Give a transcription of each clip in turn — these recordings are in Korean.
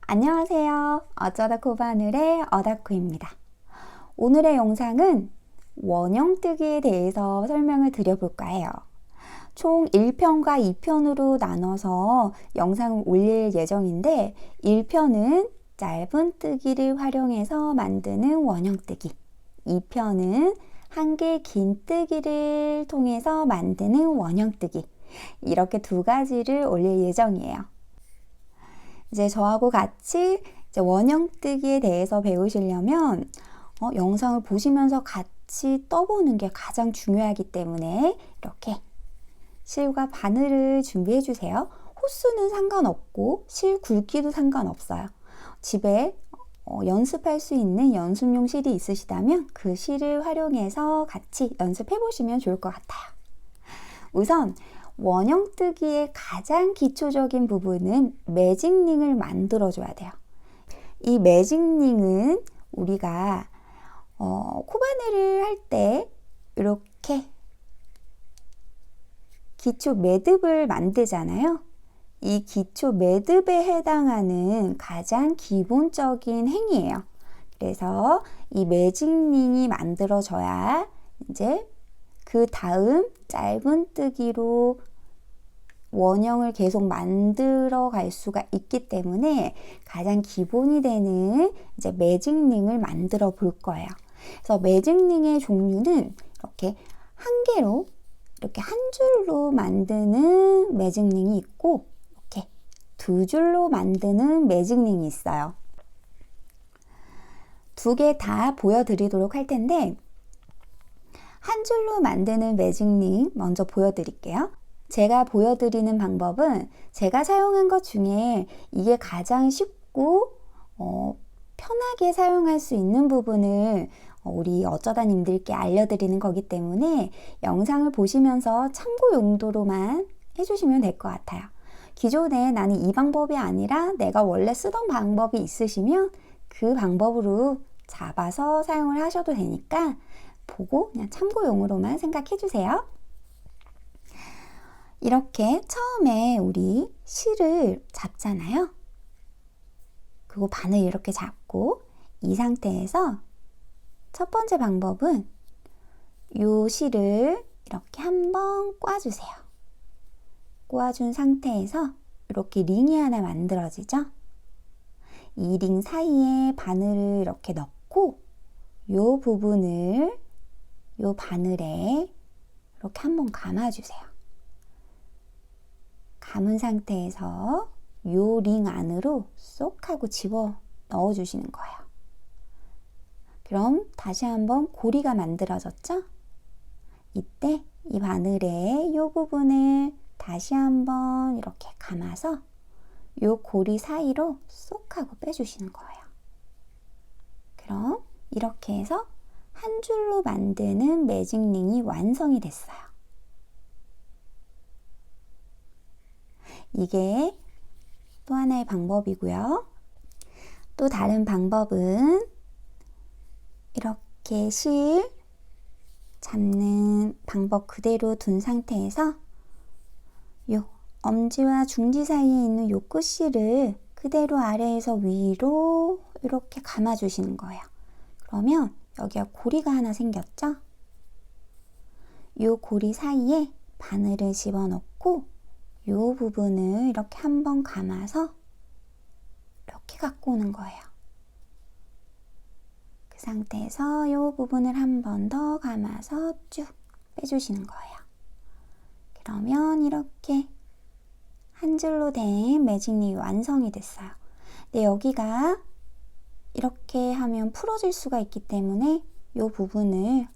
안녕하세요. 어쩌다 코바늘의 어다코입니다. 오늘의 영상은 원형뜨기에 대해서 설명을 드려볼까 해요. 총 1편과 2편으로 나눠서 영상을 올릴 예정인데 1편은 짧은 뜨기를 활용해서 만드는 원형뜨기, 2편은 한개 긴 뜨기를 통해서 만드는 원형뜨기, 이렇게 두 가지를 올릴 예정이에요. 이제 저하고 같이 이제 원형뜨기에 대해서 배우시려면 영상을 보시면서 같이 떠보는 게 가장 중요하기 때문에 이렇게 실과 바늘을 준비해 주세요. 호수는 상관없고 실 굵기도 상관없어요. 집에 연습할 수 있는 연습용 실이 있으시다면 그 실을 활용해서 같이 연습해 보시면 좋을 것 같아요. 우선 원형뜨기의 가장 기초적인 부분은 매직링을 만들어줘야 돼요. 이 매직링은 우리가 코바늘을 할 때 이렇게 기초 매듭을 만들잖아요. 이 기초 매듭에 해당하는 가장 기본적인 행위예요. 그래서 이 매직링이 만들어져야 이제 그 다음 짧은 뜨기로 원형을 계속 만들어 갈 수가 있기 때문에 가장 기본이 되는 이제 매직링을 만들어 볼 거예요. 그래서 매직링의 종류는 이렇게 한 개로 이렇게 한 줄로 만드는 매직링이 있고 이렇게 두 줄로 만드는 매직링이 있어요. 두 개 다 보여드리도록 할 텐데 한 줄로 만드는 매직링 먼저 보여드릴게요. 제가 보여드리는 방법은 제가 사용한 것 중에 이게 가장 쉽고 편하게 사용할 수 있는 부분을 우리 어쩌다님들께 알려드리는 거기 때문에 영상을 보시면서 참고 용도로만 해주시면 될 것 같아요. 기존에 나는 이 방법이 아니라 내가 원래 쓰던 방법이 있으시면 그 방법으로 잡아서 사용을 하셔도 되니까 보고 그냥 참고용으로만 생각해 주세요. 이렇게 처음에 우리 실을 잡잖아요. 그리고 바늘 이렇게 잡고 이 상태에서 첫 번째 방법은 이 실을 이렇게 한번 꽈주세요. 꽈준 상태에서 이렇게 링이 하나 만들어지죠? 이 링 사이에 바늘을 이렇게 넣고 이 부분을 이 바늘에 이렇게 한번 감아주세요. 감은 상태에서 이 링 안으로 쏙 하고 집어 넣어 주시는 거예요. 그럼 다시 한번 고리가 만들어졌죠? 이때 이 바늘의 이 부분을 다시 한번 이렇게 감아서 이 고리 사이로 쏙 하고 빼주시는 거예요. 그럼 이렇게 해서 한 줄로 만드는 매직링이 완성이 됐어요. 이게 또 하나의 방법이고요. 또 다른 방법은 이렇게 실 잡는 방법 그대로 둔 상태에서 요 엄지와 중지 사이에 있는 요 끝실을 그대로 아래에서 위로 이렇게 감아 주시는 거예요. 그러면 여기가 고리가 하나 생겼죠? 요 고리 사이에 바늘을 집어넣고 이 부분을 이렇게 한번 감아서 이렇게 갖고 오는 거예요. 그 상태에서 이 부분을 한 번 더 감아서 쭉 빼주시는 거예요. 그러면 이렇게 한 줄로 된 매직링이 완성이 됐어요. 근데 여기가 이렇게 하면 풀어질 수가 있기 때문에 이 부분을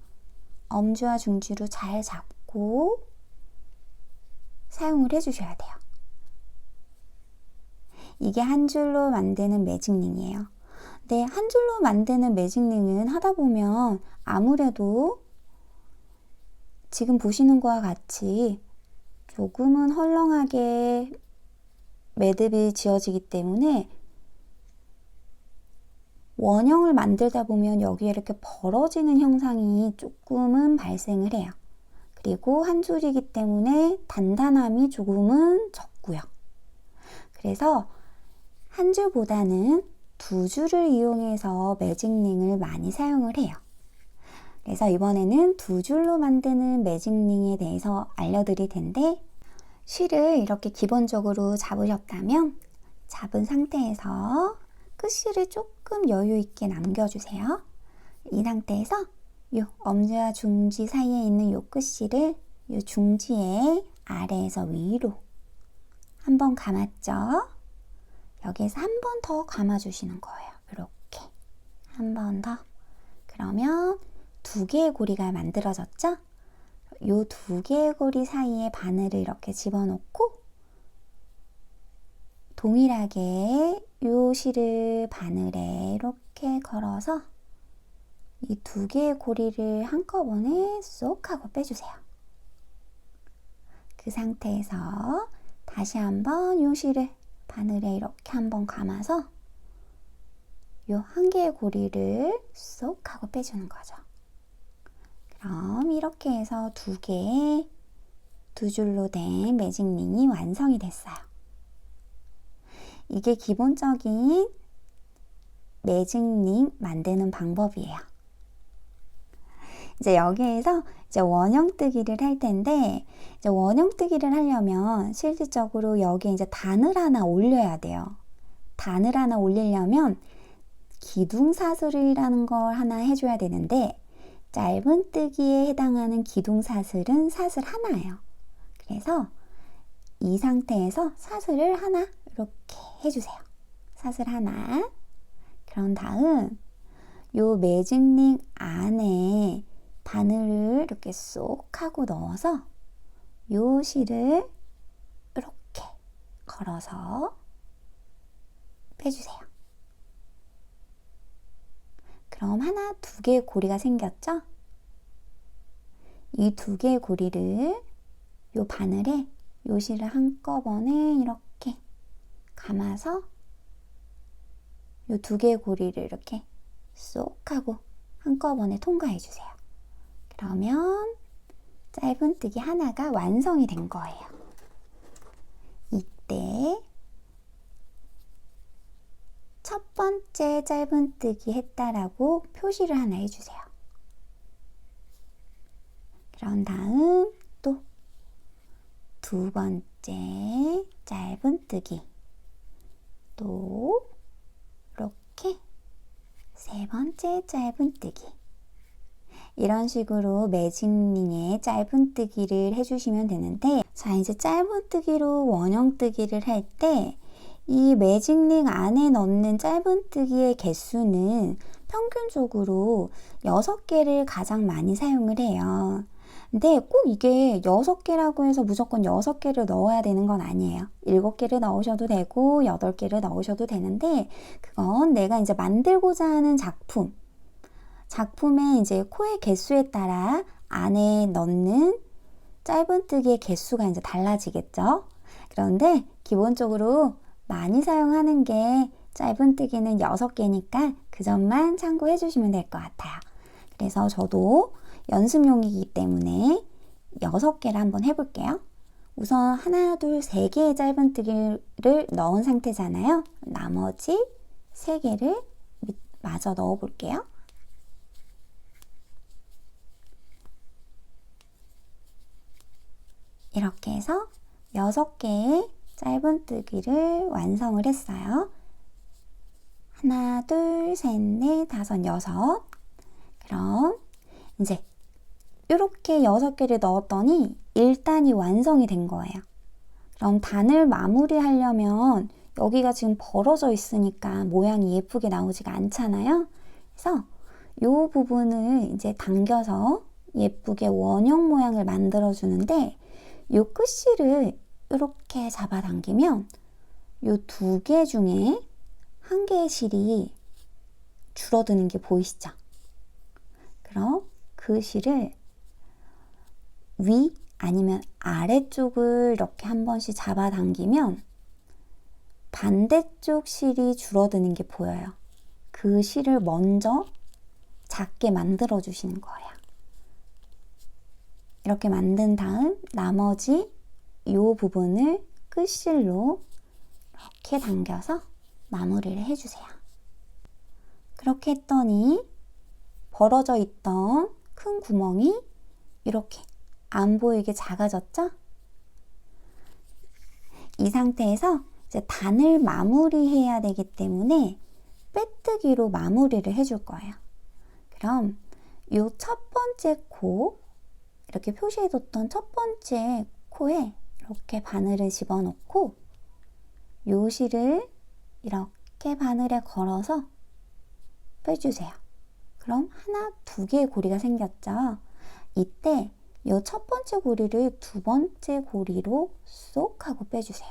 엄지와 중지로 잘 잡고 사용을 해주셔야 돼요. 이게 한 줄로 만드는 매직링이에요. 네, 한 줄로 만드는 매직링은 하다 보면 아무래도 지금 보시는 거와 같이 조금은 헐렁하게 매듭이 지어지기 때문에 원형을 만들다 보면 여기에 이렇게 벌어지는 형상이 조금은 발생을 해요. 그리고 한 줄이기 때문에 단단함이 조금은 적고요. 그래서 한 줄보다는 두 줄을 이용해서 매직링을 많이 사용을 해요. 그래서 이번에는 두 줄로 만드는 매직링에 대해서 알려드릴 텐데, 실을 이렇게 기본적으로 잡으셨다면 잡은 상태에서 끝실을 조금 여유 있게 남겨주세요. 이 상태에서 요 엄지와 중지 사이에 있는 요 끝실을 요 중지에 아래에서 위로 한번 감았죠? 여기에서 한 번 더 감아주시는 거예요. 이렇게 한 번 더. 그러면 두 개의 고리가 만들어졌죠? 요 두 개의 고리 사이에 바늘을 이렇게 집어넣고 동일하게 요 실을 바늘에 이렇게 걸어서 이 두 개의 고리를 한꺼번에 쏙 하고 빼주세요. 그 상태에서 다시 한번 요 실을 바늘에 이렇게 한번 감아서 요 한 개의 고리를 쏙 하고 빼주는 거죠. 그럼 이렇게 해서 두 개의 두 줄로 된 매직링이 완성이 됐어요. 이게 기본적인 매직링 만드는 방법이에요. 이제 여기에서 이제 원형뜨기를 할 텐데, 이제 원형뜨기를 하려면 실질적으로 여기에 이제 단을 하나 올려야 돼요. 단을 하나 올리려면 기둥사슬이라는 걸 하나 해줘야 되는데, 짧은뜨기에 해당하는 기둥사슬은 사슬 하나예요. 그래서 이 상태에서 사슬을 하나 이렇게 해주세요. 사슬 하나. 그런 다음 요 매직링 안에 바늘을 이렇게 쏙 하고 넣어서 요 실을 이렇게 걸어서 빼주세요. 그럼 하나, 두 개의 고리가 생겼죠? 이 두 개의 고리를 요 바늘에 요 실을 한꺼번에 이렇게 감아서 요 두 개의 고리를 이렇게 쏙 하고 한꺼번에 통과해 주세요. 그러면 짧은뜨기 하나가 완성이 된 거예요. 이때 첫 번째 짧은뜨기 했다라고 표시를 하나 해주세요. 그런 다음 또 두 번째 짧은뜨기, 또 이렇게 세 번째 짧은뜨기, 이런 식으로 매직링에 짧은뜨기를 해주시면 되는데, 자 이제 짧은뜨기로 원형뜨기를 할 때 이 매직링 안에 넣는 짧은뜨기의 개수는 평균적으로 6개를 가장 많이 사용을 해요. 근데 꼭 이게 6개라고 해서 무조건 6개를 넣어야 되는 건 아니에요. 7개를 넣으셔도 되고 8개를 넣으셔도 되는데, 그건 내가 이제 만들고자 하는 작품의 이제 코의 개수에 따라 안에 넣는 짧은뜨기의 개수가 이제 달라지겠죠. 그런데 기본적으로 많이 사용하는 게 짧은뜨기는 6개니까 그 점만 참고해 주시면 될 것 같아요. 그래서 저도 연습용이기 때문에 6개를 한번 해볼게요. 우선 하나, 둘, 세 개의 짧은뜨기를 넣은 상태잖아요. 나머지 3개를 마저 넣어 볼게요. 이렇게 해서 6개의 짧은뜨기를 완성을 했어요. 하나, 둘, 셋, 넷, 다섯, 여섯. 그럼 이제 이렇게 6개를 넣었더니 1단이 완성이 된 거예요. 그럼 단을 마무리하려면 여기가 지금 벌어져 있으니까 모양이 예쁘게 나오지가 않잖아요. 그래서 이 부분을 이제 당겨서 예쁘게 원형 모양을 만들어 주는데, 이 끝실을 이렇게 잡아당기면 이 2개 중에 한 개의 실이 줄어드는 게 보이시죠? 그럼 그 실을 위 아니면 아래쪽을 이렇게 한 번씩 잡아당기면 반대쪽 실이 줄어드는 게 보여요. 그 실을 먼저 작게 만들어 주시는 거예요. 이렇게 만든 다음 나머지 이 부분을 끝실로 이렇게 당겨서 마무리를 해주세요. 그렇게 했더니 벌어져 있던 큰 구멍이 이렇게 안 보이게 작아졌죠? 이 상태에서 이제 단을 마무리해야 되기 때문에 빼뜨기로 마무리를 해줄 거예요. 그럼 이 첫 번째 코, 이렇게 표시해뒀던 첫 번째 코에 이렇게 바늘을 집어넣고 요 실을 이렇게 바늘에 걸어서 빼주세요. 그럼 하나, 두 개의 고리가 생겼죠? 이때 이 첫 번째 고리를 두 번째 고리로 쏙 하고 빼주세요.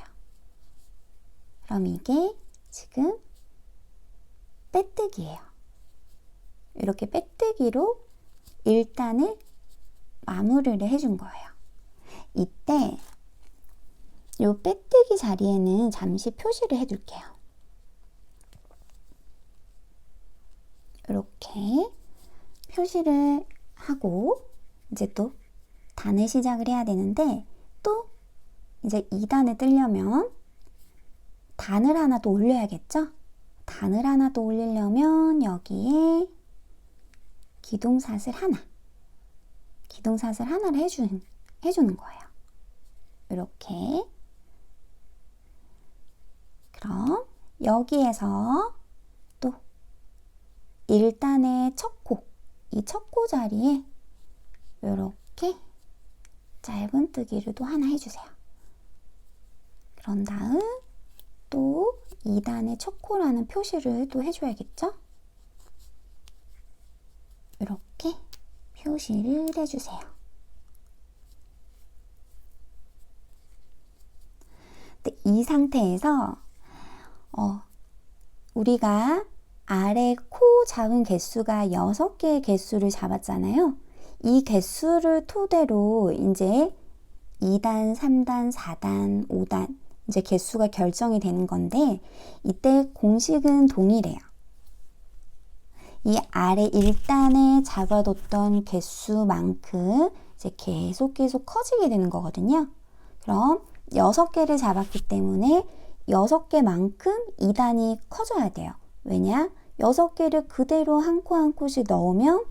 그럼 이게 지금 빼뜨기예요. 이렇게 빼뜨기로 1단을 마무리를 해준 거예요. 이때 이 빼뜨기 자리에는 잠시 표시를 해둘게요. 이렇게 표시를 하고 이제 또 단을 시작을 해야 되는데 또 이제 2단을 뜨려면 단을 하나 더 올려야겠죠? 단을 하나 더 올리려면 여기에 기둥사슬 하나를 해주는 거예요. 이렇게. 그럼 여기에서 또 1단의 첫 코, 이 첫 코 자리에 이렇게 짧은뜨기를 또 하나 해주세요. 그런 다음 또 2단의 첫 코라는 표시를 또 해줘야겠죠? 이렇게 표시를 해주세요. 이 상태에서 우리가 아래 코 잡은 개수가 6개의 개수를 잡았잖아요. 이 개수를 토대로 이제 2단, 3단, 4단, 5단 이제 개수가 결정이 되는 건데 이때 공식은 동일해요. 이 아래 1단에 잡아뒀던 개수만큼 이제 계속 커지게 되는 거거든요. 그럼 6개를 잡았기 때문에 6개만큼 2단이 커져야 돼요. 왜냐? 6개를 그대로 한 코 한 코씩 넣으면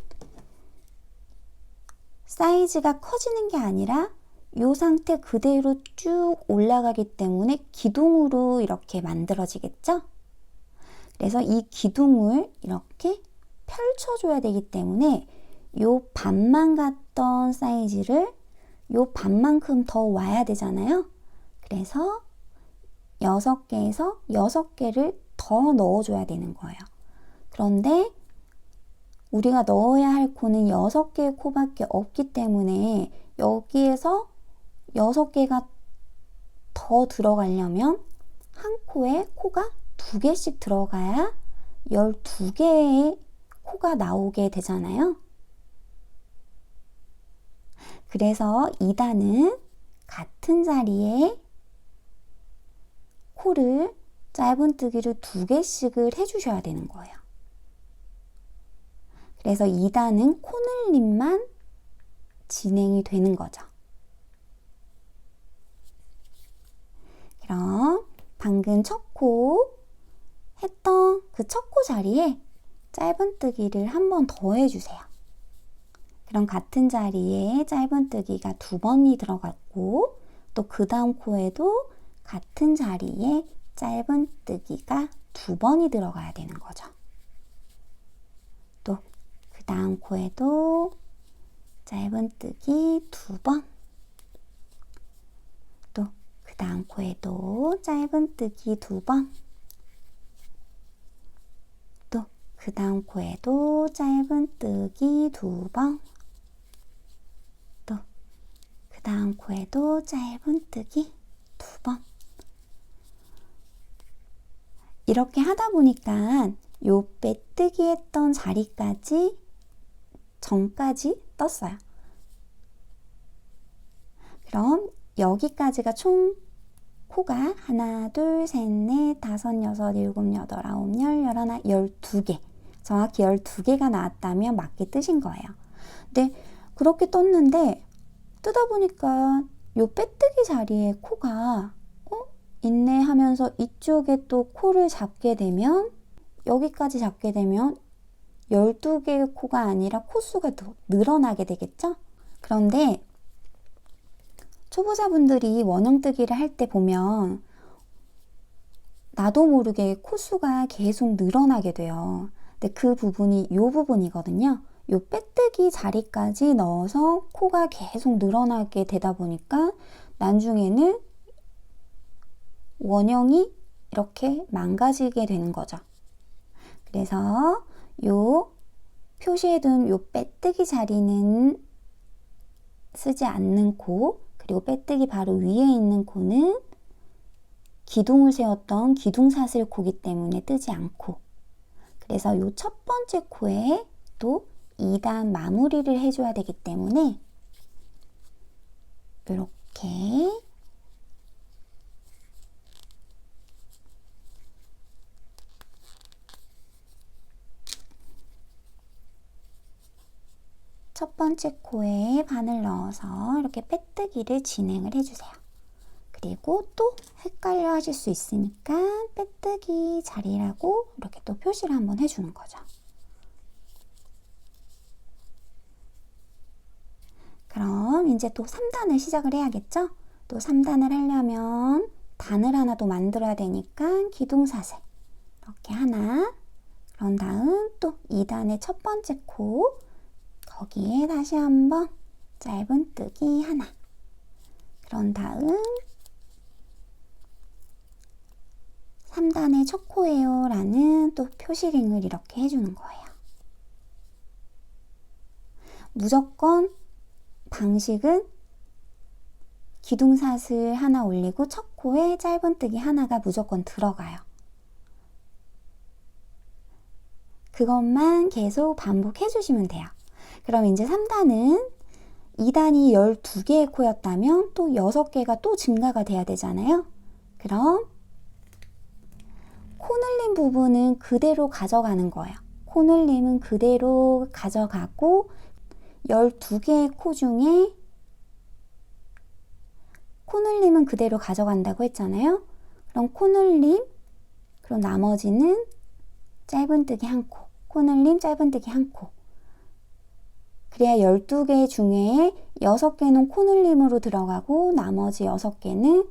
사이즈가 커지는 게 아니라 이 상태 그대로 쭉 올라가기 때문에 기둥으로 이렇게 만들어지겠죠? 그래서 이 기둥을 이렇게 펼쳐줘야 되기 때문에 요 반만 갔던 사이즈를 요 반만큼 더 와야 되잖아요. 그래서 6개에서 6개를 더 넣어줘야 되는 거예요. 그런데 우리가 넣어야 할 코는 6개의 코밖에 없기 때문에 여기에서 6개가 더 들어가려면 한 코에 코가 2개씩 들어가야 12개의 코가 나오게 되잖아요. 그래서 2단은 같은 자리에 코를 짧은뜨기를 2개씩을 해주셔야 되는 거예요. 그래서 2단은 코늘림만 진행이 되는 거죠. 그럼 방금 첫 코 했던 그 첫 코 자리에 짧은뜨기를 한 번 더 해주세요. 그럼 같은 자리에 짧은뜨기가 2번이 들어갔고 또 그 다음 코에도 같은 자리에 짧은뜨기가 2번이 들어가야 되는 거죠. 또 그 다음 코에도 짧은뜨기 2번, 또 그 다음 코에도 짧은뜨기 2번, 또 그 다음 코에도 짧은뜨기 2번, 또 그 다음 코에도 짧은뜨기 2번. 이렇게 하다 보니까 요 빼뜨기 했던 자리까지 전까지 떴어요. 그럼 여기까지가 총 코가 하나, 둘, 셋, 넷, 다섯, 여섯, 일곱, 여덟, 아홉, 열, 열하나, 12개. 정확히 12개가 나왔다면 맞게 뜨신 거예요. 근데 그렇게 떴는데 뜯어보니까 요 빼뜨기 자리에 코가 있네 하면서 이쪽에 또 코를 잡게 되면, 여기까지 잡게 되면 12개의 코가 아니라 코수가 더 늘어나게 되겠죠? 그런데 초보자분들이 원형뜨기를 할 때 보면 나도 모르게 코수가 계속 늘어나게 돼요. 근데 그 부분이 이 부분이거든요. 이 빼뜨기 자리까지 넣어서 코가 계속 늘어나게 되다 보니까 나중에는 원형이 이렇게 망가지게 되는 거죠. 그래서 요 표시해둔 요 빼뜨기 자리는 쓰지 않는 코, 그리고 빼뜨기 바로 위에 있는 코는 기둥을 세웠던 기둥사슬 코기 때문에 뜨지 않고, 그래서 요 첫 번째 코에 또 2단 마무리를 해줘야 되기 때문에 이렇게 첫 번째 코에 바늘 넣어서 이렇게 빼뜨기를 진행을 해주세요. 그리고 또 헷갈려 하실 수 있으니까 빼뜨기 자리라고 이렇게 또 표시를 한번 해주는 거죠. 그럼 이제 또 3단을 시작을 해야겠죠? 또 3단을 하려면 단을 하나 더 만들어야 되니까 기둥사슬 이렇게 하나, 그런 다음 또 2단의 첫 번째 코, 거기에 다시 한번 짧은뜨기 하나, 그런 다음 3단의 첫 코예요 라는 또 표시링을 이렇게 해주는 거예요. 무조건 방식은 기둥사슬 하나 올리고 첫 코에 짧은뜨기 하나가 무조건 들어가요. 그것만 계속 반복해 주시면 돼요. 그럼 이제 3단은 2단이 12개의 코였다면 또 6개가 또 증가가 돼야 되잖아요. 그럼 코늘림 부분은 그대로 가져가는 거예요. 코늘림은 그대로 가져가고 12개의 코 중에 코늘림은 그대로 가져간다고 했잖아요. 그럼 코늘림, 그럼 나머지는 짧은뜨기 한 코, 코늘림 짧은뜨기 한 코. 그래야 12개 중에 6개는 코늘림으로 들어가고 나머지 6개는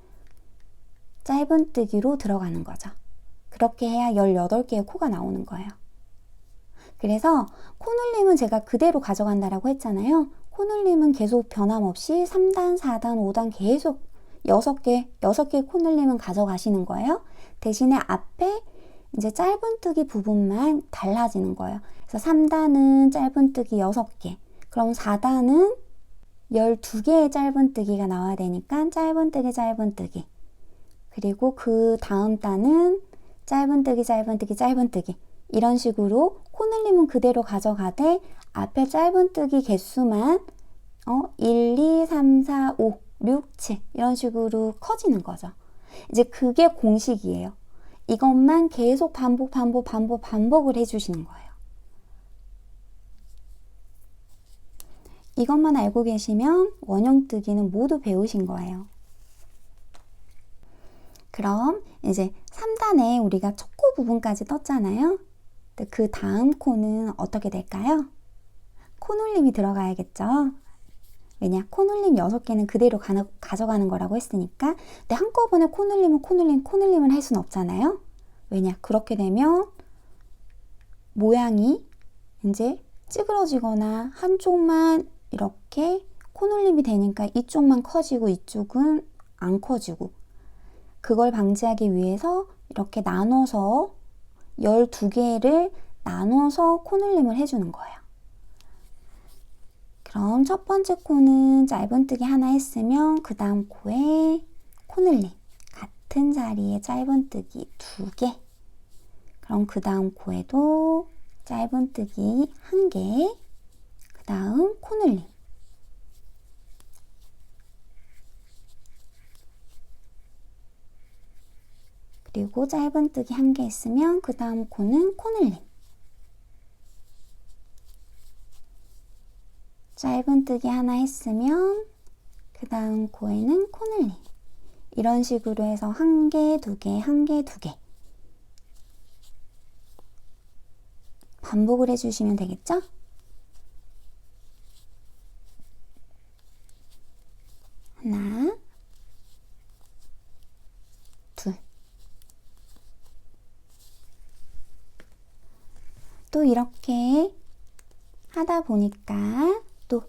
짧은뜨기로 들어가는 거죠. 그렇게 해야 18개의 코가 나오는 거예요. 그래서 코늘림은 제가 그대로 가져간다라고 했잖아요. 코늘림은 계속 변함없이 3단, 4단, 5단 계속 6개 코늘림은 가져가시는 거예요. 대신에 앞에 이제 짧은뜨기 부분만 달라지는 거예요. 그래서 3단은 짧은뜨기 6개, 그럼 4단은 12개의 짧은뜨기가 나와야 되니까 짧은뜨기, 짧은뜨기. 그리고 그 다음 단은 짧은뜨기, 짧은뜨기, 짧은뜨기. 이런 식으로 코늘림은 그대로 가져가되 앞에 짧은뜨기 개수만 1, 2, 3, 4, 5, 6, 7 이런 식으로 커지는 거죠. 이제 그게 공식이에요. 이것만 계속 반복을 해주시는 거예요. 이것만 알고 계시면 원형뜨기는 모두 배우신 거예요. 그럼 이제 3단에 우리가 첫 코 부분까지 떴잖아요. 그 다음 코는 어떻게 될까요? 코놀림이 들어가야겠죠. 왜냐? 코놀림 6개는 그대로 가져가는 거라고 했으니까. 근데 한꺼번에 코놀림을 할 수는 없잖아요. 왜냐? 그렇게 되면 모양이 이제 찌그러지거나 한쪽만 이렇게 코놀림이 되니까 이쪽만 커지고 이쪽은 안 커지고, 그걸 방지하기 위해서 이렇게 나눠서 12개를 나눠서 코놀림을 해주는 거예요. 그럼 첫 번째 코는 짧은뜨기 하나 했으면 그 다음 코에 코늘림 같은 자리에 짧은뜨기 2개, 그럼 그 다음 코에도 짧은뜨기 1개, 그 다음 코늘림, 그리고 짧은뜨기 1개 했으면 그 다음 코는 코늘림, 짧은뜨기 하나 했으면 그 다음 코에는 코늘림. 이런 식으로 해서 한 개, 두 개, 한 개, 두 개 반복을 해주시면 되겠죠? 하나, 둘. 또 이렇게 하다 보니까 또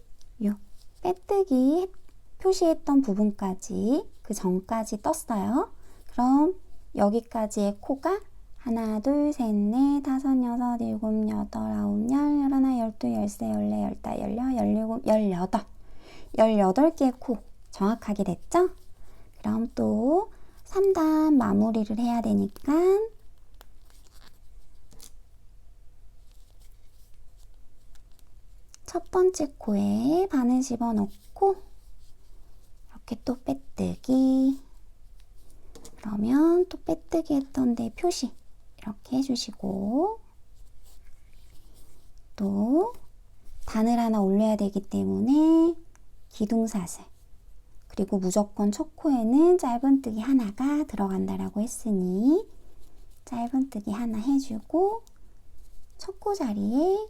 요 빼뜨기 표시했던 부분까지 그 전까지 떴어요. 그럼 여기까지의 코가 하나, 둘, 셋, 넷, 다섯, 여섯, 일곱, 여덟, 아홉, 열, 열하나, 열두, 열세, 열네, 열다, 열여, 열일곱, 열여덟. 18개의 코 정확하게 됐죠? 그럼 또 3단 마무리를 해야 되니까 첫 번째 코에 바늘 집어넣고 이렇게 또 빼뜨기. 그러면 또 빼뜨기 했던 데 표시 이렇게 해주시고 또 단을 하나 올려야 되기 때문에 기둥사슬, 그리고 무조건 첫 코에는 짧은뜨기 하나가 들어간다라고 했으니 짧은뜨기 하나 해주고 첫 코 자리에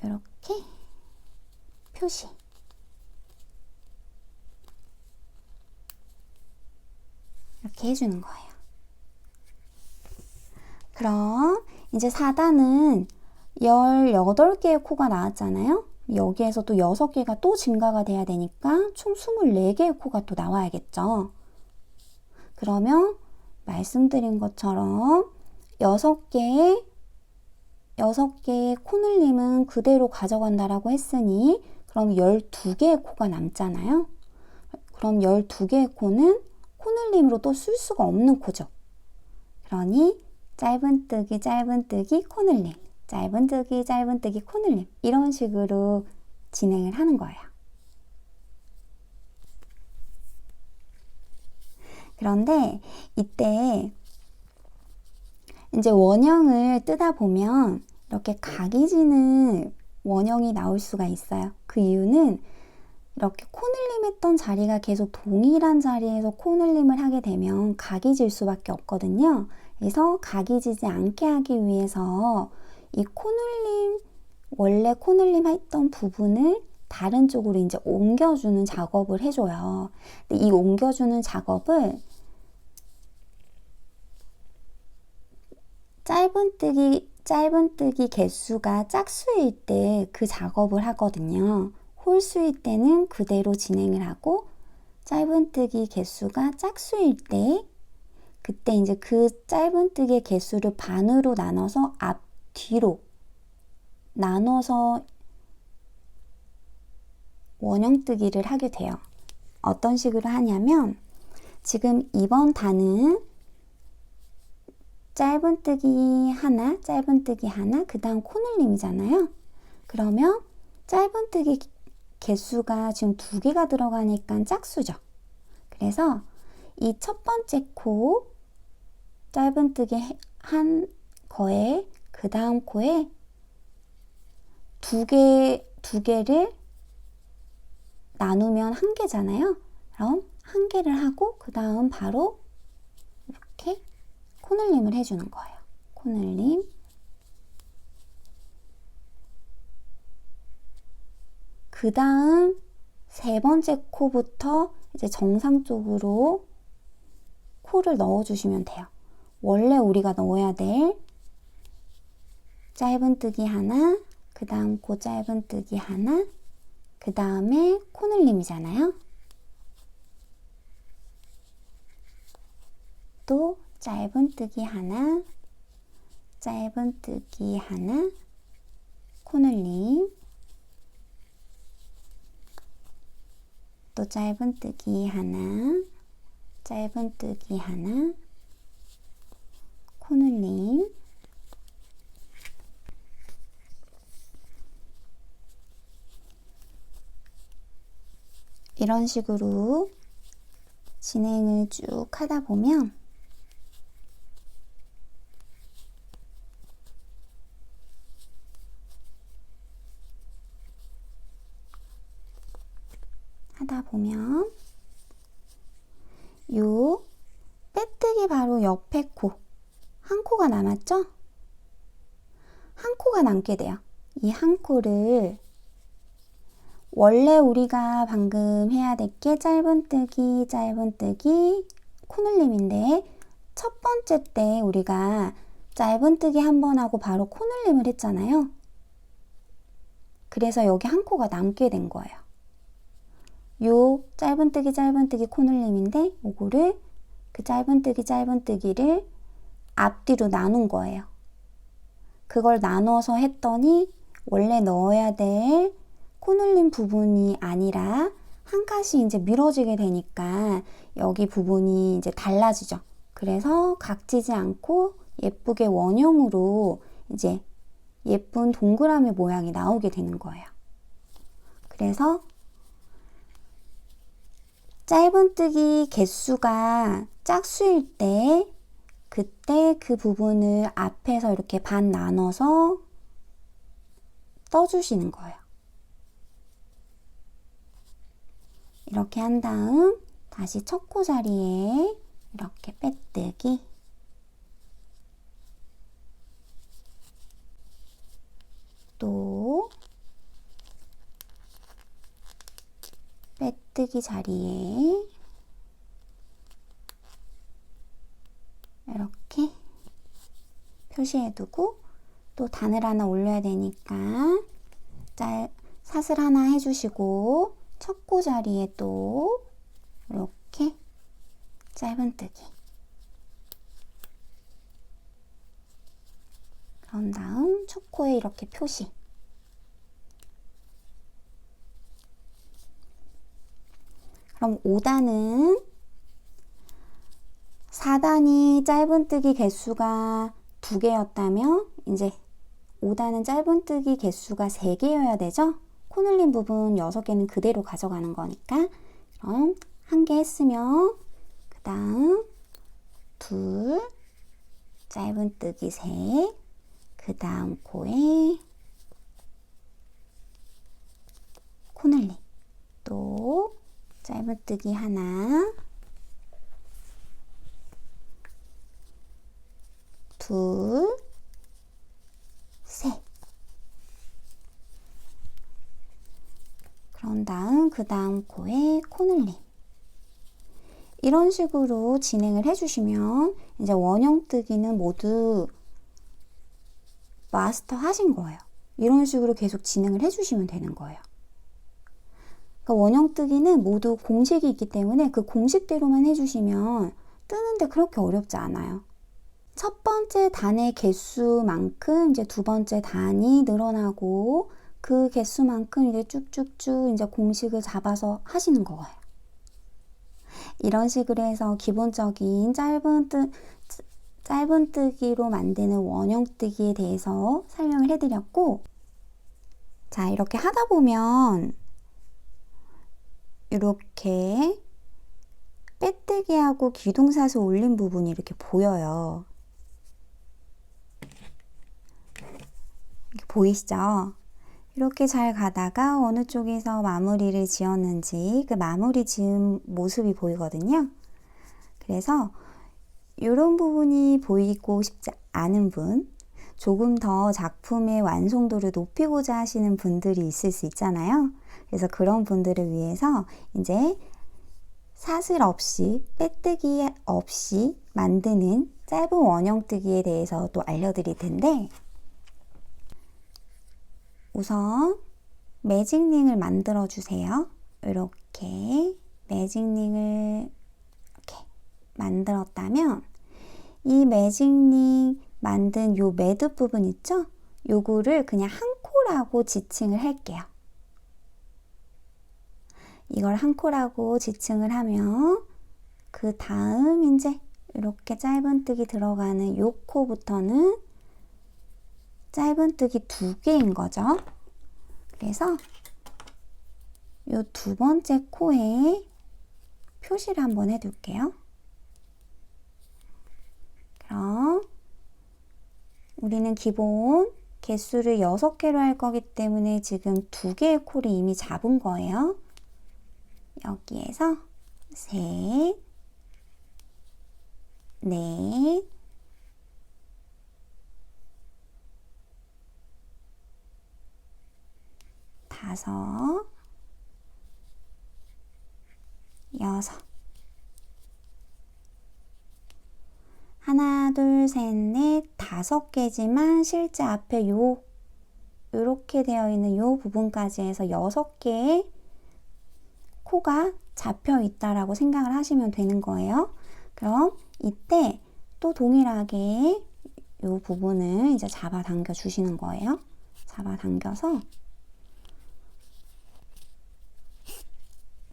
이렇게 표시. 이렇게 해주는 거예요. 그럼 이제 4단은 18개의 코가 나왔잖아요. 여기에서 또 6개가 또 증가가 돼야 되니까 총 24개의 코가 또 나와야겠죠. 그러면 말씀드린 것처럼 6개의 코늘림은 그대로 가져간다라고 했으니 그럼 12개의 코가 남잖아요. 그럼 12개의 코는 코늘림으로 또 쓸 수가 없는 코죠. 그러니 짧은뜨기, 짧은뜨기, 코늘림, 짧은뜨기, 짧은뜨기, 코늘림 이런 식으로 진행을 하는 거예요. 그런데 이때 이제 원형을 뜨다 보면 이렇게 각이 지는 원형이 나올 수가 있어요. 그 이유는 이렇게 코늘림 했던 자리가 계속 동일한 자리에서 코늘림을 하게 되면 각이 질 수밖에 없거든요. 그래서 각이 지지 않게 하기 위해서 이 코늘림, 원래 코늘림 했던 부분을 다른 쪽으로 이제 옮겨주는 작업을 해줘요. 근데 이 옮겨주는 작업을 짧은뜨기 개수가 짝수일 때 그 작업을 하거든요. 홀수일 때는 그대로 진행을 하고 짧은뜨기 개수가 짝수일 때 그때 이제 그 짧은뜨기의 개수를 반으로 나눠서 앞, 뒤로 나눠서 원형뜨기를 하게 돼요. 어떤 식으로 하냐면 지금 이번 단은 짧은뜨기 하나, 그 다음 코늘림이잖아요. 그러면 짧은뜨기 개수가 지금 2개가 들어가니까 짝수죠. 그래서 이 첫 번째 코 짧은뜨기 한 거에 그 다음 코에 두 개를 나누면 1개잖아요. 그럼 1개를 하고 그 다음 바로 이렇게 코늘림을 해주는 거예요. 코늘림. 그 다음 세 번째 코부터 이제 정상적으로 코를 넣어주시면 돼요. 원래 우리가 넣어야 될 짧은뜨기 하나, 그 다음 코 짧은뜨기 하나, 그 다음에 코늘림이잖아요. 또 짧은뜨기 하나, 짧은뜨기 하나, 코늘림, 또 짧은뜨기 하나, 짧은뜨기 하나, 코늘림, 이런 식으로 진행을 쭉 하다 보면 하다 보면 요 빼뜨기 바로 옆에 코, 한 코가 남았죠? 한 코가 남게 돼요. 이 한 코를 원래 우리가 방금 해야 될 게 짧은뜨기, 짧은뜨기, 코늘림인데 첫 번째 때 우리가 짧은뜨기 한 번 하고 바로 코늘림을 했잖아요. 그래서 여기 한 코가 남게 된 거예요. 요 짧은뜨기, 짧은뜨기, 코늘림인데 요거를 그 짧은뜨기, 짧은뜨기를 앞뒤로 나눈 거예요. 그걸 나눠서 했더니 원래 넣어야 될 코늘림 부분이 아니라 한 칸씩 이제 미뤄지게 되니까 여기 부분이 이제 달라지죠. 그래서 각지지 않고 예쁘게 원형으로 이제 예쁜 동그라미 모양이 나오게 되는 거예요. 그래서 짧은뜨기 개수가 짝수일 때 그때 그 부분을 앞에서 이렇게 반 나눠서 떠주시는 거예요. 이렇게 한 다음 다시 첫 코 자리에 이렇게 빼뜨기, 또 빼뜨기 자리에 이렇게 표시해두고 또 단을 하나 올려야 되니까 사슬 하나 해주시고 첫 코 자리에 또 이렇게 짧은뜨기, 그런 다음 첫 코에 이렇게 표시, 그럼 5단은 4단이 짧은뜨기 개수가 2개였다면 이제 5단은 짧은뜨기 개수가 3개여야 되죠? 코늘림 부분 6개는 그대로 가져가는 거니까. 그럼 1개 했으면 그 다음 2, 짧은뜨기 3, 그 다음 코에 코늘림, 또 짧은뜨기 하나, 둘, 셋. 그런 다음 그 다음 코에 코늘림. 이런 식으로 진행을 해주시면 이제 원형뜨기는 모두 마스터 하신 거예요. 이런 식으로 계속 진행을 해주시면 되는 거예요. 그러니까 원형뜨기는 모두 공식이 있기 때문에 그 공식대로만 해주시면 뜨는데 그렇게 어렵지 않아요. 첫 번째 단의 개수만큼 이제 두 번째 단이 늘어나고 그 개수만큼 이제 쭉쭉쭉 이제 공식을 잡아서 하시는 거예요. 이런 식으로 해서 기본적인 짧은뜨기로 만드는 원형뜨기에 대해서 설명을 해드렸고, 자, 이렇게 하다 보면 이렇게 빼뜨기하고 기둥사슬 올린 부분이 이렇게 보여요. 이렇게 보이시죠? 이렇게 잘 가다가 어느 쪽에서 마무리를 지었는지 그 마무리 지은 모습이 보이거든요. 그래서 이런 부분이 보이고 싶지 않은 분, 조금 더 작품의 완성도를 높이고자 하시는 분들이 있을 수 있잖아요. 그래서 그런 분들을 위해서 이제 사슬 없이 빼뜨기 없이 만드는 짧은 원형뜨기에 대해서 또 알려드릴 텐데, 우선 매직링을 만들어 주세요. 이렇게 매직링을 이렇게 만들었다면 이 매직링 만든 요 매듭 부분 있죠? 요거를 그냥 한 코라고 지칭을 할게요. 이걸 한 코라고 지칭을 하면 그 다음 이제 이렇게 짧은뜨기 들어가는 요 코부터는 짧은뜨기 2개인 거죠. 그래서 요 두 번째 코에 표시를 한번 해둘게요. 그럼 우리는 기본 개수를 6개로 할 거기 때문에 지금 2개의 코를 이미 잡은 거예요. 여기에서 셋, 넷, 다섯, 여섯. 하나, 둘, 셋, 넷, 다섯 개지만 실제 앞에 요렇게 되어 있는 요 부분까지 해서 6개의 코가 잡혀 있다라고 생각을 하시면 되는 거예요. 그럼 이때 또 동일하게 요 부분을 이제 잡아당겨 주시는 거예요. 잡아당겨서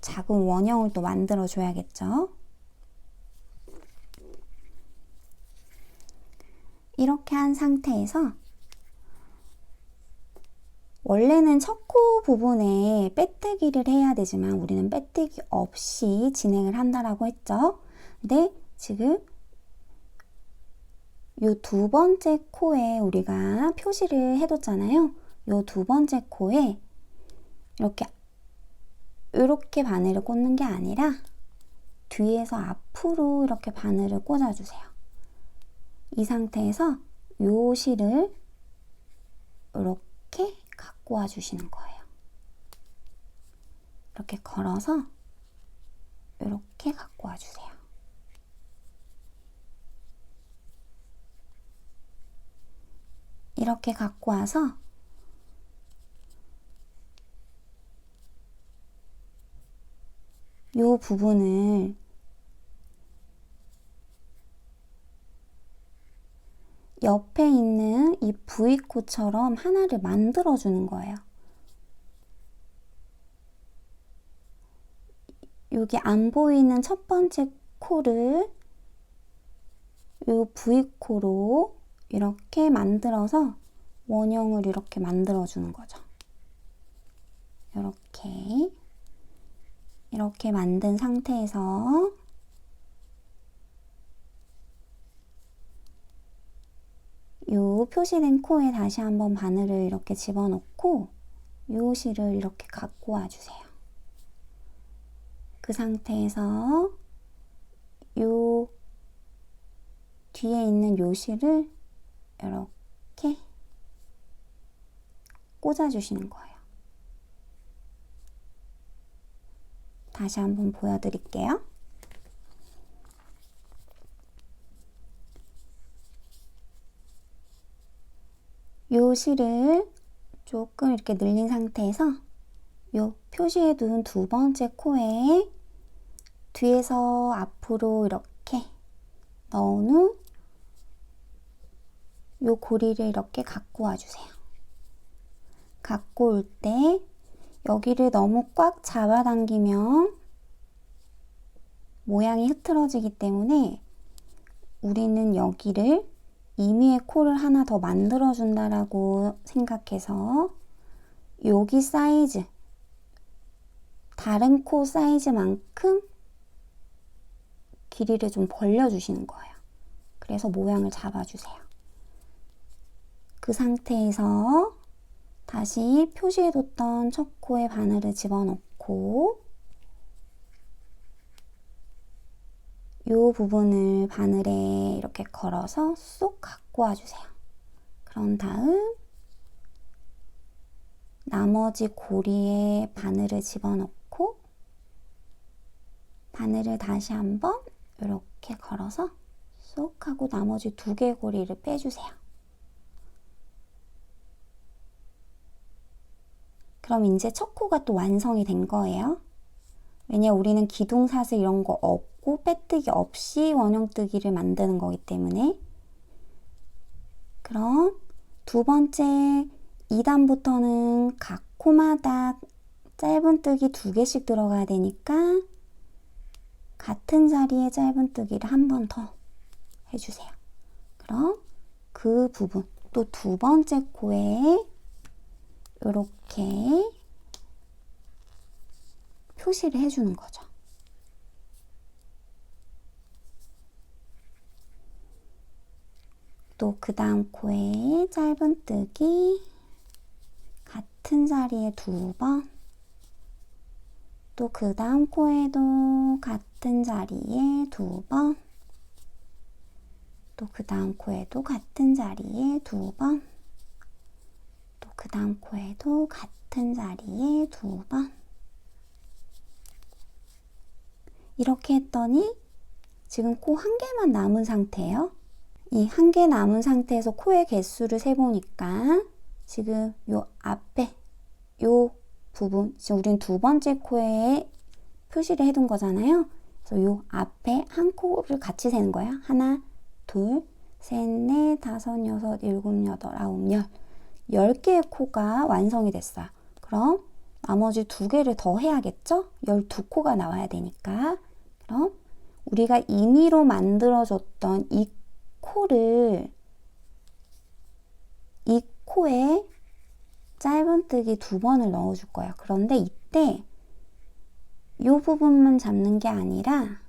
작은 원형을 또 만들어 줘야겠죠. 이렇게 한 상태에서 원래는 첫 코 부분에 빼뜨기를 해야 되지만 우리는 빼뜨기 없이 진행을 한다라고 했죠. 근데 지금 요 두 번째 코에 우리가 표시를 해뒀잖아요. 요 두 번째 코에 이렇게 바늘을 꽂는 게 아니라 뒤에서 앞으로 이렇게 바늘을 꽂아주세요. 이 상태에서 요 실을 이렇게 갖고 와 주시는 거예요. 이렇게 걸어서 이렇게 갖고 와 주세요. 이렇게 갖고 와서 요 부분을 옆에 있는 이 V코처럼 하나를 만들어 주는 거예요. 여기 안 보이는 첫 번째 코를 요 V코로 이렇게 만들어서 원형을 이렇게 만들어 주는 거죠. 이렇게 만든 상태에서 요 표시된 코에 다시 한번 바늘을 이렇게 집어넣고 요 실을 이렇게 갖고 와 주세요. 그 상태에서 요 뒤에 있는 요 실을 이렇게 꽂아 주시는 거예요. 다시 한번 보여드릴게요. 요 실을 조금 이렇게 늘린 상태에서 요 표시해둔 두 번째 코에 뒤에서 앞으로 이렇게 넣은 후 요 고리를 이렇게 갖고 와주세요. 갖고 올 때 여기를 너무 꽉 잡아당기면 모양이 흐트러지기 때문에 우리는 여기를 임의의 코를 하나 더 만들어 준다라고 생각해서 여기 사이즈, 다른 코 사이즈만큼 길이를 좀 벌려주시는 거예요. 그래서 모양을 잡아주세요. 그 상태에서 다시 표시해뒀던 첫 코에 바늘을 집어넣고 이 부분을 바늘에 이렇게 걸어서 쏙 갖고 와주세요. 그런 다음 나머지 고리에 바늘을 집어넣고 바늘을 다시 한번 이렇게 걸어서 쏙 하고 나머지 두 개의 고리를 빼주세요. 그럼 이제 첫 코가 또 완성이 된 거예요. 왜냐 우리는 기둥사슬 이런 거 없고 빼뜨기 없이 원형뜨기를 만드는 거기 때문에. 그럼 두 번째 2단부터는 각 코마다 짧은뜨기 2개씩 들어가야 되니까 같은 자리에 짧은뜨기를 한 번 더 해주세요. 그럼 그 부분 또 두 번째 코에 이렇게 표시를 해주는 거죠. 또 그 다음 코에 짧은뜨기 같은 자리에 2번 또 그 다음 코에도 같은 자리에 2번, 또 그 다음 코에도 같은 자리에 2번, 또 그 다음 코에도 같은 자리에 2번. 이렇게 했더니 지금 코 한 개만 남은 상태예요. 이 한 개 남은 상태에서 코의 개수를 세보니까 지금 요 앞에 요 부분, 지금 우린 두 번째 코에 표시를 해둔 거잖아요. 그래서 요 앞에 한 코를 같이 세는 거예요. 하나, 둘, 셋, 넷, 다섯, 여섯, 일곱, 여덟, 아홉, 열. 10개의 코가 완성이 됐어요. 그럼 나머지 2개를 더 해야겠죠? 12코가 나와야 되니까. 그럼 우리가 임의로 만들어줬던 이 코를 이 코에 짧은뜨기 2번을 넣어줄 거예요. 그런데 이때 이 부분만 잡는 게 아니라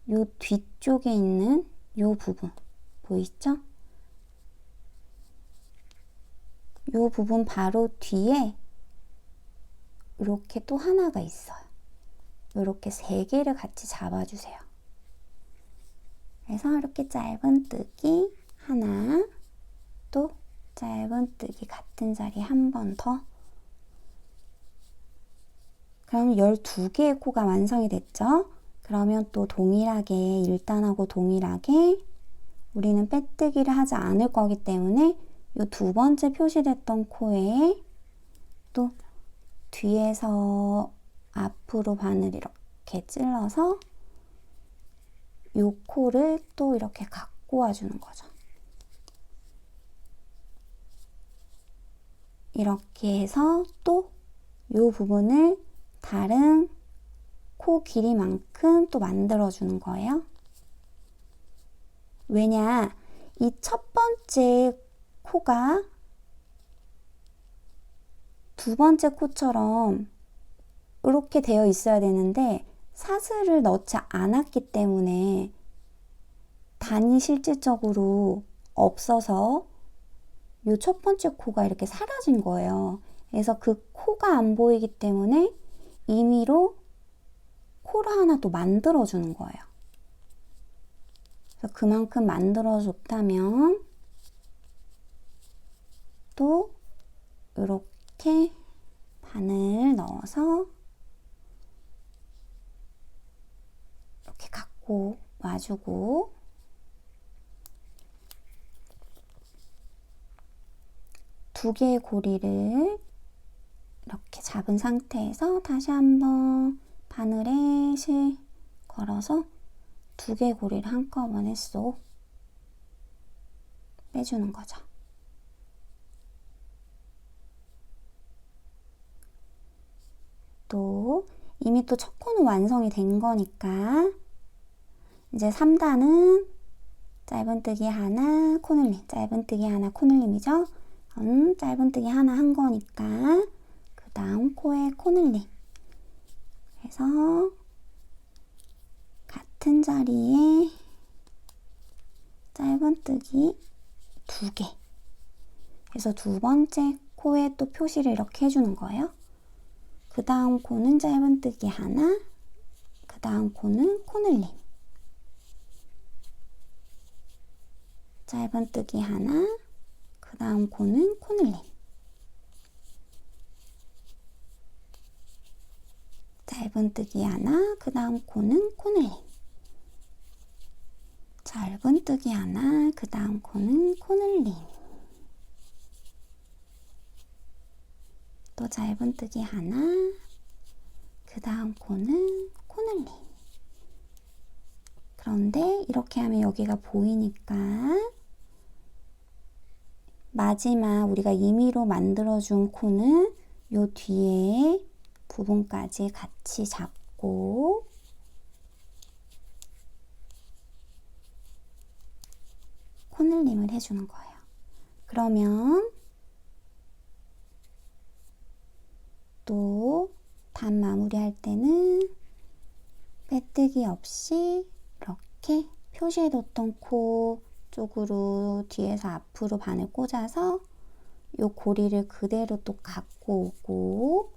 이 뒤쪽에 있는 이 부분 보이시죠? 이 부분 바로 뒤에 이렇게 또 하나가 있어요. 이렇게 3개를 같이 잡아주세요. 그래서 이렇게 짧은뜨기 하나, 또 짧은뜨기 같은 자리 한 번 더. 그럼 12개의 코가 완성이 됐죠? 그러면 또 동일하게 1단하고 동일하게 우리는 빼뜨기를 하지 않을 거기 때문에 이 2번째 표시됐던 코에 또 뒤에서 앞으로 바늘 이렇게 찔러서 이 코를 또 이렇게 갖고 와주는 거죠. 이렇게 해서 또 이 부분을 다른 코 길이만큼 또 만들어주는 거예요. 왜냐, 이 첫 번째 코가 두 번째 코처럼 이렇게 되어 있어야 되는데 사슬을 넣지 않았기 때문에 단이 실질적으로 없어서 이 첫 번째 코가 이렇게 사라진 거예요. 그래서 그 코가 안 보이기 때문에 임의로 코를 하나 또 만들어주는 거예요. 그래서 그만큼 만들어줬다면 또 이렇게 바늘 넣어서 이렇게 갖고 와주고 두 개의 고리를 이렇게 잡은 상태에서 다시 한번 바늘에 실 걸어서 두 개의 고리를 한꺼번에 쏙 빼주는 거죠. 또 이미 또 첫 코는 완성이 된 거니까 이제 3단은 짧은뜨기 하나, 코늘림, 짧은뜨기 하나, 코늘림이죠. 짧은뜨기 하나 한 거니까 그 다음 코에 코늘림 해서 같은 자리에 짧은뜨기 2개 그래서 두 번째 코에 또 표시를 이렇게 해주는 거예요. 그 다음 코는 짧은뜨기 하나, 그 다음 코는 코늘림, 짧은뜨기 하나, 그 다음 코는 코늘림, 짧은뜨기 하나, 그 다음 코는 코늘림, 짧은뜨기 하나, 그 다음 코는 코늘림, 또 짧은뜨기 하나, 그 다음 코는 코늘림. 그런데 이렇게 하면 여기가 보이니까 마지막 우리가 임의로 만들어준 코는 요 뒤에 부분까지 같이 잡고 코늘림을 해주는 거예요. 그러면 또 단 마무리할 때는 빼뜨기 없이 이렇게 표시해뒀던 코 쪽으로 뒤에서 앞으로 바늘 꽂아서 이 고리를 그대로 또 갖고 오고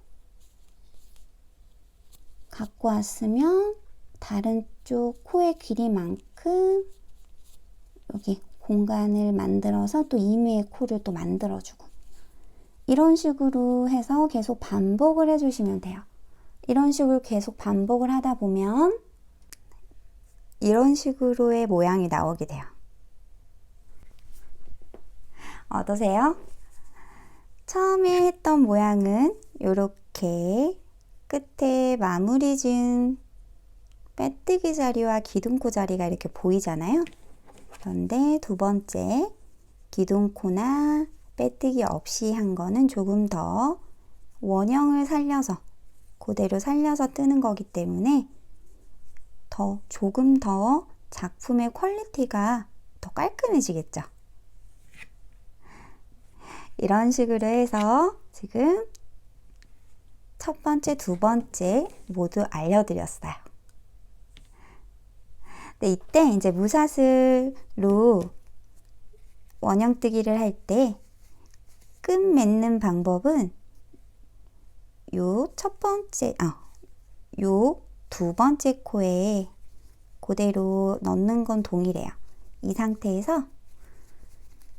갖고 왔으면 다른 쪽 코의 길이만큼 여기 공간을 만들어서 또 이마의 코를 또 만들어주고, 이런 식으로 해서 계속 반복을 해주시면 돼요. 이런 식으로 계속 반복을 하다 보면 이런 식으로의 모양이 나오게 돼요. 어떠세요? 처음에 했던 모양은 이렇게 끝에 마무리 지은 빼뜨기 자리와 기둥코 자리가 이렇게 보이잖아요. 그런데 두 번째 기둥코나 빼뜨기 없이 한 거는 조금 더 원형을 살려서, 그대로 살려서 뜨는 거기 때문에 조금 더 작품의 퀄리티가 더 깔끔해지겠죠. 이런 식으로 해서 지금 첫 번째, 두 번째 모두 알려드렸어요. 네, 이때 이제 무사슬로 원형뜨기를 할 때 끈 맺는 방법은 요 두 번째 코에 그대로 넣는 건 동일해요. 이 상태에서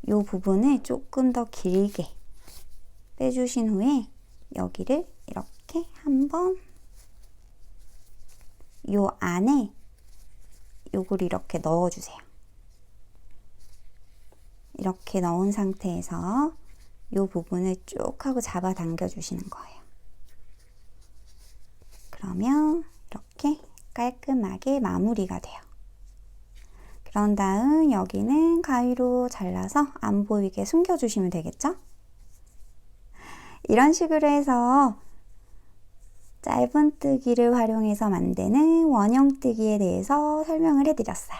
요 부분을 조금 더 길게 빼주신 후에 여기를 이렇게 한번 요 안에 요걸 이렇게 넣어주세요. 이렇게 넣은 상태에서 요 부분을 쭉 하고 잡아당겨 주시는 거예요. 그러면 이렇게 깔끔하게 마무리가 돼요. 그런 다음 여기는 가위로 잘라서 안 보이게 숨겨주시면 되겠죠? 이런 식으로 해서 짧은뜨기를 활용해서 만드는 원형뜨기에 대해서 설명을 해드렸어요.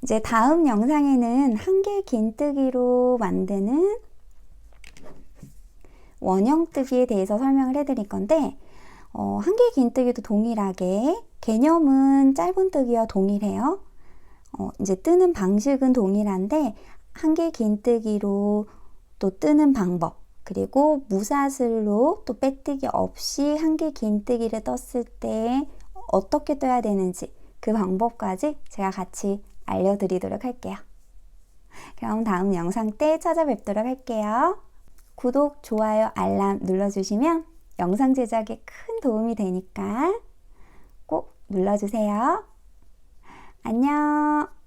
이제 다음 영상에는 한길 긴뜨기로 만드는 원형뜨기에 대해서 설명을 해드릴 건데, 한길 긴뜨기도 동일하게 개념은 짧은뜨기와 동일해요. 이제 뜨는 방식은 동일한데 한길 긴뜨기로 또 뜨는 방법, 그리고 무사슬로 또 빼뜨기 없이 한길 긴뜨기를 떴을 때 어떻게 떠야 되는지 그 방법까지 제가 같이 알려드리도록 할게요. 그럼 다음 영상 때 찾아뵙도록 할게요. 구독, 좋아요, 알람 눌러주시면 영상 제작에 큰 도움이 되니까 꼭 눌러주세요. 안녕.